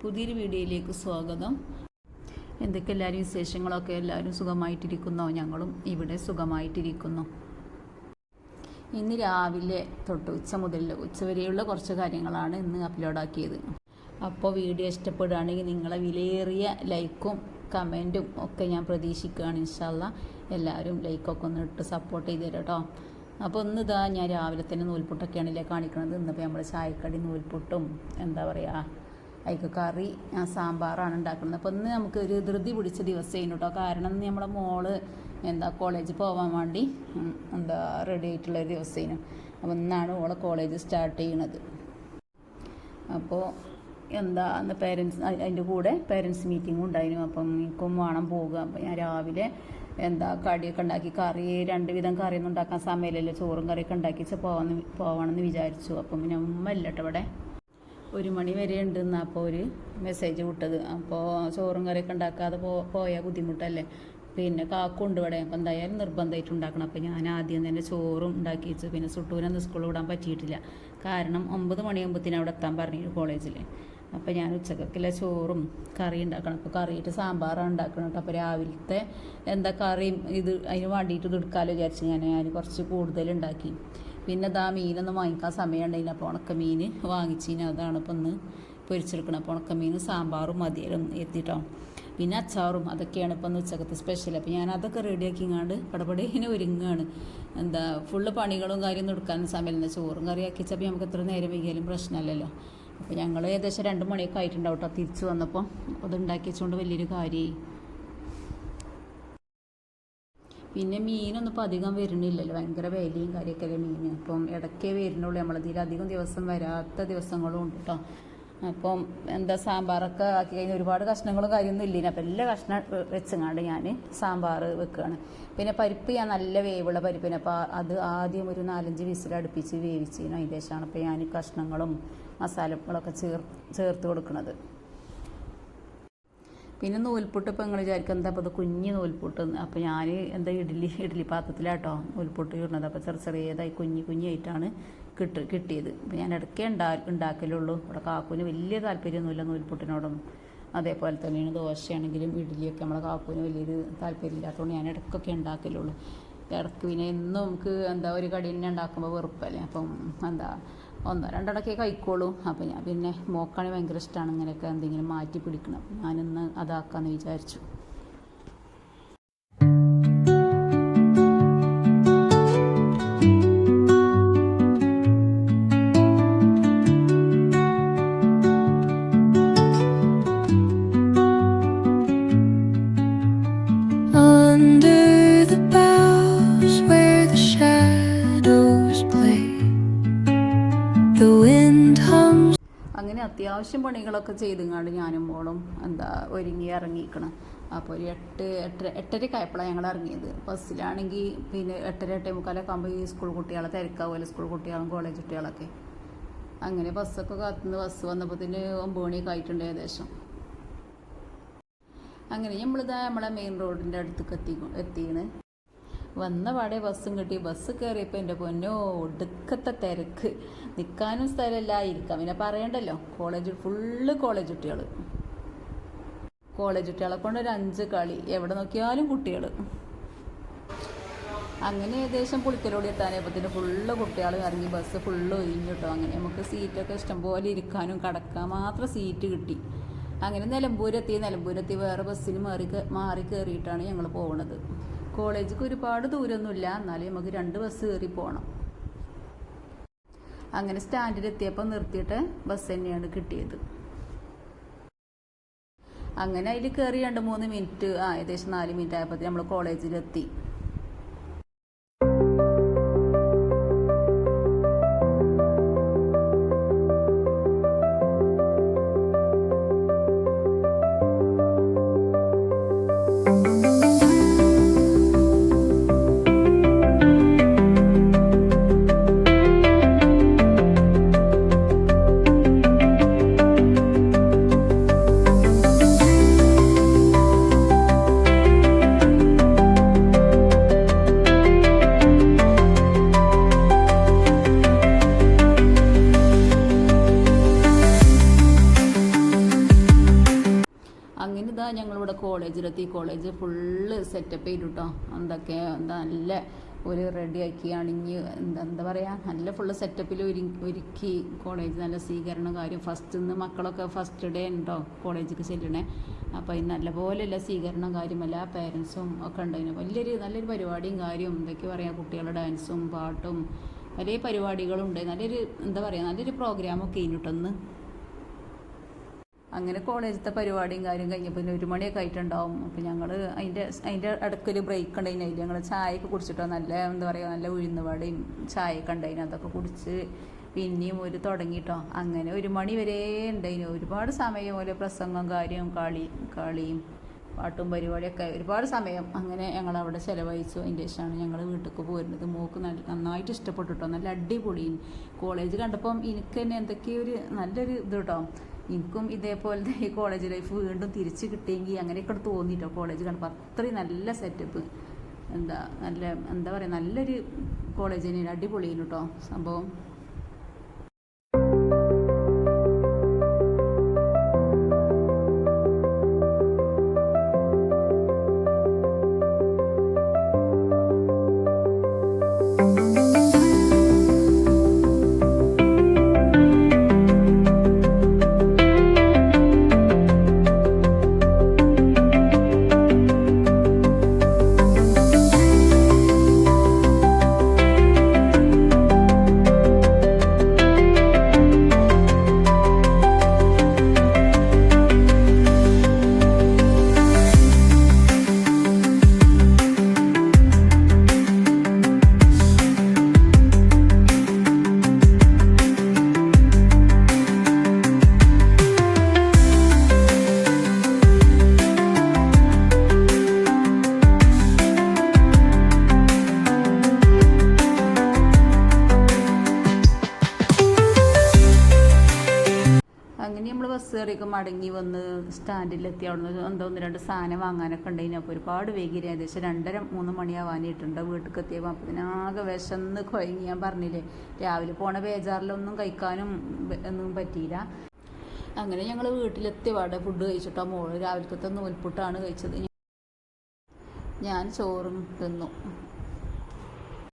പുതിയൊരു വീഡിയോയിലേക്ക് സ്വാഗതം. എന്തൊക്കെ എല്ലാവരും വിശേഷങ്ങളൊക്കെ? എല്ലാവരും സുഖമായിട്ടിരിക്കുന്നോ? ഞങ്ങളും ഇവിടെ സുഖമായിട്ടിരിക്കുന്നു. ഇന്ന് രാവിലെ തൊട്ട് ഉച്ചവരെയുള്ള കുറച്ച് കാര്യങ്ങളാണ് ഇന്ന് അപ്ലോഡാക്കിയത്. അപ്പോൾ വീഡിയോ ഇഷ്ടപ്പെടുകയാണെങ്കിൽ നിങ്ങളെ വിലയേറിയ ലൈക്കും കമൻറ്റും ഒക്കെ ഞാൻ പ്രതീക്ഷിക്കുകയാണ്. ഇൻഷാ അല്ലാഹ് എല്ലാവരും ലൈക്കൊക്കെ ഒന്ന് ഇട്ട് സപ്പോർട്ട് ചെയ്ത് തരാം കേട്ടോ. അപ്പോൾ ഇന്നിതാ ഞാൻ രാവിലെ തന്നെ നൂൽപുട്ടൊക്കെയാണല്ലേ കാണിക്കുന്നത്. ഇന്നിപ്പോൾ നമ്മൾ ചായക്കടി നൂൽപുട്ടും എന്താ പറയുക അതിക്ക് കറി സാമ്പാറാണ് ഉണ്ടാക്കുന്നത്. അപ്പോൾ ഇന്ന് നമുക്ക് ഒരു ധൃതി പിടിച്ച ദിവസമായിരുന്നു കേട്ടോ. കാരണം നമ്മളെ മോള് കോളേജിൽ പോകാൻ വേണ്ടി റെഡി ആയിട്ടുള്ളൊരു ദിവസമായിരുന്നു. അപ്പോൾ ഇന്നാണ് ഓളെ കോളേജ് സ്റ്റാർട്ട് ചെയ്യണത്. അപ്പോൾ അന്ന് അതിൻ്റെ കൂടെ പേരൻസ് മീറ്റിങ്ങും ഉണ്ടായിരുന്നു. അപ്പം എനിക്കും വേണം പോകുക. അപ്പോൾ ഞാൻ രാവിലെ കടിയൊക്കെ ഉണ്ടാക്കി, കറി 2 വിധം കറിയൊന്നും ഉണ്ടാക്കാൻ സമയമില്ലല്ലോ, ചോറും കറിയൊക്കെ ഉണ്ടാക്കി പോകണമെന്ന് വിചാരിച്ചു. അപ്പം പിന്നെ ഉമ്മ ഇല്ല കേട്ടോ ഇവിടെ, 1 മണി വരെ ഉണ്ടെന്ന് അപ്പോൾ ഒരു മെസ്സേജ് വിട്ടത്. അപ്പോൾ ചോറും കറിയൊക്കെ ഉണ്ടാക്കാതെ പോയാൽ ബുദ്ധിമുട്ടല്ലേ. പിന്നെ കാക്കുണ്ട് ഇവിടെ. അപ്പോൾ എന്തായാലും നിർബന്ധമായിട്ട് ഉണ്ടാക്കണം. അപ്പോൾ ഞാൻ ആദ്യം തന്നെ ചോറും ഉണ്ടാക്കി വെച്ചു. പിന്നെ സുട്ടൂനൊന്നും സ്കൂളിൽ വിടാൻ പറ്റിയിട്ടില്ല. കാരണം 9 മണിയാകുമ്പോഴത്തേനും അവിടെ എത്താൻ പറഞ്ഞു കോളേജിൽ. അപ്പോൾ ഞാൻ ഉച്ചക്കൊക്കെയുള്ള ചോറും കറി ഉണ്ടാക്കണം. അപ്പോൾ കറിയിട്ട് സാമ്പാറാണ് ഉണ്ടാക്കണം കേട്ടോ. അപ്പോൾ രാവിലത്തെ കറിയും അതിന് വേണ്ടിയിട്ട് ഇത് എടുക്കാമല്ലോ വിചാരിച്ചു ഞാൻ കുറച്ച് കൂടുതൽ ഉണ്ടാക്കി. പിന്നെ മീനൊന്നും വാങ്ങിക്കാൻ സമയമുണ്ടായില്ല. അപ്പോൾ ഉണക്കമീൻ വാങ്ങിച്ചിന്, അതാണ് ഇപ്പം ഒന്ന് പൊരിച്ചെടുക്കണം. അപ്പോൾ ഉണക്കമീൻ സാമ്പാറും മതിയെല്ലാം എത്തിയിട്ടോ. പിന്നെ അച്ചാറും അതൊക്കെയാണ് ഇപ്പം ഉച്ചക്കത്തെ സ്പെഷ്യൽ. അപ്പോൾ ഞാൻ അതൊക്കെ റെഡിയാക്കിങ്ങാണ്ട് പടപടേനെ ഒരുങ്ങുകയാണ്. ഫുള്ള് പണികളും കാര്യമൊന്നും എടുക്കാനും സമയമില്ല. ചോറും കറി ആക്കിച്ചപ്പോൾ നമുക്ക് എത്ര നേരം വൈകിയാലും പ്രശ്നമല്ലല്ലോ. അപ്പോൾ ഞങ്ങൾ ഏകദേശം 2 മണിയൊക്കെ ആയിട്ടുണ്ടാവും കേട്ടോ തിരിച്ചു വന്നപ്പോൾ. അത് ഉണ്ടാക്കി വെച്ചുകൊണ്ട് വലിയൊരു കാര്യമായി. പിന്നെ മീനൊന്നും ഇപ്പോൾ അധികം വരുന്നില്ലല്ലോ, ഭയങ്കര വിലയും കാര്യമൊക്കെ അല്ലേ മീൻ. അപ്പം ഇടയ്ക്കേ വരുന്നുള്ളൂ. നമ്മളതിൽ അധികം ദിവസം വരാത്ത ദിവസങ്ങളും ഉണ്ട് കേട്ടോ. അപ്പം സാമ്പാറൊക്കെ ആക്കി കഴിഞ്ഞാൽ ഒരുപാട് കഷ്ണങ്ങളും കാര്യമൊന്നും ഇല്ലേനെ. അപ്പം എല്ലാ കഷ്ണം വെച്ചങ്ങാണ്ട് ഞാൻ സാമ്പാർ വെക്കുകയാണ്. പിന്നെ പരിപ്പ് ഞാൻ നല്ല വേവുള്ള പരിപ്പിന്, അപ്പോൾ അത് ആദ്യം ഒരു 4-5 വിസിൽ അടുപ്പിച്ച് വേവിച്ചതിന് അതിൻ്റെ ശേഷമാണ് ഇപ്പോൾ ഞാൻ കഷ്ണങ്ങളും മസാലകളൊക്കെ ചേർത്ത് കൊടുക്കുന്നത്. പിന്നെ നൂൽപുട്ട് ഇപ്പോൾ നിങ്ങൾ വിചാരിക്കും അപ്പോൾ അത് കുഞ്ഞ് നൂൽപുട്ട്. അപ്പോൾ ഞാൻ ഇഡ്ഡലി പാത്രത്തിലാട്ടോ നൂൽപുട്ട് ഇടുന്നത്. അപ്പോൾ ചെറിയതായി കുഞ്ഞായിട്ടാണ് കിട്ടിയത്. അപ്പോൾ ഞാൻ ഇടയ്ക്കേ ഉണ്ടാക്കലുള്ളൂ. ഇവിടെ കാക്കൂന് വലിയ താല്പര്യമൊന്നുമില്ല നൂൽപുട്ടിനോടൊന്നും. അതേപോലെ തന്നെയാണ് ദോശയാണെങ്കിലും ഇഡ്ഡലിയൊക്കെ നമ്മളെ കാക്കൂന് വലിയൊരു താല്പര്യമില്ലാത്തതുകൊണ്ട് ഞാൻ ഇടയ്ക്കൊക്കെ ഉണ്ടാക്കലുള്ളൂ. ഇടയ്ക്ക് പിന്നെ എന്നും നമുക്ക് ഒരു കടി തന്നെ ഉണ്ടാക്കുമ്പോൾ വെറുപ്പല്ലേ. അപ്പം 1-2 കഴിക്കോളൂ. അപ്പോൾ ഞാൻ പിന്നെ മോക്കാണെങ്കിൽ ഭയങ്കര ഇഷ്ടമാണ് ഇങ്ങനെയൊക്കെ എന്തെങ്കിലും മാറ്റി പിടിക്കണം. അപ്പോൾ ഞാനിന്ന് അതാക്കാമെന്ന് വിചാരിച്ചു. അങ്ങനെ അത്യാവശ്യം പണികളൊക്കെ ചെയ്തുങ്ങാണ്ട് ഞാനും മോളും ഒരുങ്ങി ഇറങ്ങിക്കണം. അപ്പോൾ ഒരു 8-8:30 ആയപ്പോഴാണ് ഞങ്ങൾ ഇറങ്ങിയത്. ബസ്സിലാണെങ്കിൽ പിന്നെ 8-8:45 ആകുമ്പോൾ ഈ സ്കൂൾ കുട്ടികളെ തിരക്കാവുമല്ലോ, സ്കൂൾ കുട്ടികളും കോളേജ് കുട്ടികളൊക്കെ. അങ്ങനെ ബസ്സൊക്കെ കാത്തുനിന്ന് ബസ് വന്നപ്പോഴത്തേന് 9 മണിയൊക്കെ ആയിട്ടുണ്ട് ഏകദേശം. അങ്ങനെ നമ്മളെ മെയിൻ റോഡിൻ്റെ അടുത്തേക്ക് എത്തിയാണ്. വന്ന പാടെ ബസ്സും കിട്ടി. ബസ് കയറിയപ്പോൾ എൻ്റെ പൊന്നോ ഒടുക്കത്തെ തിരക്ക്, നിൽക്കാനും സ്ഥലമില്ല, ഇരിക്കാം പിന്നെ പറയണ്ടല്ലോ. ഫുള്ള് കോളേജ് കുട്ടികളെ കൊണ്ട് ഒരു 5 കളി, എവിടെ നോക്കിയാലും കുട്ടികൾ. അങ്ങനെ ഏകദേശം പുളിക്കലോടി എത്താനായപ്പോൾ ഫുള്ള് കുട്ടികൾ ഇറങ്ങി, ബസ് ഫുള്ള് ഒഴിഞ്ഞിട്ടോ. അങ്ങനെ നമുക്ക് സീറ്റൊക്കെ ഇഷ്ടംപോലെ ഇരിക്കാനും കിടക്കാൻ മാത്രം സീറ്റ് കിട്ടി. അങ്ങനെ നിലമ്പൂരെത്തി വേറെ ബസ്സിന് മാറി കയറിയിട്ടാണ് ഞങ്ങൾ പോകുന്നത്. കോളേജിക്ക് ഒരുപാട് ദൂരമൊന്നുമില്ല, എന്നാലും നമുക്ക് 2 ബസ് കയറി പോകണം. അങ്ങനെ സ്റ്റാൻഡിലെത്തിയപ്പോൾ നിർത്തിയിട്ട് ബസ് തന്നെയാണ് കിട്ടിയത്. അങ്ങനെ അതിൽ കയറി 2-3 മിനിറ്റ് ഏകദേശം 4 മിനിറ്റ് ആയപ്പോൾ നമ്മൾ കോളേജിലെത്തി. അങ്ങനെ ഇതാ ഞങ്ങളിവിടെ കോളേജിലെത്തി. കോളേജ് ഫുള്ള് സെറ്റപ്പ് ചെയ്തു കേട്ടോ. എന്തൊക്കെ എന്താ നല്ല ഒരു റെഡിയാക്കി അണിഞ്ഞ് എന്താ പറയുക, നല്ല ഫുള്ള് സെറ്റപ്പിൽ ഒരുക്കി. കോളേജ് നല്ല സ്വീകരണം കാര്യം. ഫസ്റ്റ് നിന്ന് മക്കളൊക്കെ ഫസ്റ്റ് ഡേ ഉണ്ടോ കോളേജിലേക്ക് ചെല്ലണേ. അപ്പോൾ ഈ നല്ലപോലെയുള്ള സ്വീകരണം കാര്യം എല്ലാ പേരൻസും ഒക്കെ ഉണ്ടായിരുന്നു. നല്ലൊരു പരിപാടിയും കാര്യം. എന്തൊക്കെ പറയുക, കുട്ടികളുടെ ഡാൻസും പാട്ടും വലിയ പരിപാടികളും ഉണ്ട്. നല്ലൊരു പ്രോഗ്രാമൊക്കെ കഴിഞ്ഞിട്ടൊന്ന്. അങ്ങനെ കോളേജിലത്തെ പരിപാടിയും കാര്യം കഴിഞ്ഞപ്പോൾ 1 മണിയൊക്കെ ആയിട്ടുണ്ടാവും. അപ്പോൾ ഞങ്ങൾ അതിൻ്റെ ഇടയ്ക്കൊരു ബ്രേക്ക് ഉണ്ടായിരുന്നു. അതിൽ ഞങ്ങൾ ചായയൊക്കെ കുടിച്ചിട്ടോ. നല്ല ഉഴുന്നുവടയും ചായയൊക്കെ ഉണ്ടായിരുന്നു. അതൊക്കെ കുടിച്ച് പിന്നെയും തുടങ്ങിയിട്ടോ. അങ്ങനെ 1 മണി വരെ ഉണ്ടായിരുന്നു. ഒരുപാട് സമയം പോലെ പ്രസംഗം കാര്യം കളിയും പാട്ടും പരിപാടിയൊക്കെ ഒരുപാട് സമയം അങ്ങനെ ഞങ്ങളവിടെ ചിലവഴിച്ചു. അതിൻ്റെ ശേഷമാണ് ഞങ്ങൾ വീട്ടിലേക്ക് പോരുന്നത്. മോൾക്ക് നന്നായിട്ട് ഇഷ്ടപ്പെട്ടു കേട്ടോ. നല്ല അടിപൊളി കോളേജ് കണ്ടപ്പം എനിക്ക് തന്നെ എന്തൊക്കെയോ നല്ലൊരു ഇത് കേട്ടോ. എനിക്കും ഇതേപോലത്തെ ഈ കോളേജ് ലൈഫ് വീണ്ടും തിരിച്ച് കിട്ടിയെങ്കിൽ അങ്ങനെയൊക്കെ തോന്നിയിട്ടോ. കോളേജ് കണ്ടപ്പോൾ അത്രയും നല്ല സെറ്റപ്പ്. എന്താ പറയുക, നല്ലൊരു കോളേജ് തന്നെയാണ്. അടിപൊളിയാണ് കേട്ടോ സംഭവം. അങ്ങനെ നമ്മൾ ബസ് കയറിയൊക്കെ മടങ്ങി വന്ന് സ്റ്റാൻഡിലെത്തി. അവിടെ നിന്ന് എന്തോ 1-2 സാധനം വാങ്ങാനൊക്കെ ഉണ്ടായിന്. അപ്പോൾ ഒരുപാട് വൈകി. ഏകദേശം 2:30-3 മണിയാവാനായിട്ടുണ്ട്. വീട്ടിൽ എത്തിയപ്പോൾ അപ്പോൾ ഇതിനാകെ വിശന്ന് കുഴങ്ങി. ഞാൻ പറഞ്ഞില്ലേ, രാവിലെ പോണ ബേജാറിലൊന്നും കഴിക്കാനും ഒന്നും പറ്റിയില്ല. അങ്ങനെ ഞങ്ങൾ വീട്ടിലെത്തി പാടെ ഫുഡ് കഴിച്ചിട്ടോ. മോള് രാവിലത്തെ നൂൽപുട്ടാണ് കഴിച്ചത്. ഞാൻ ചോറും തിന്നു.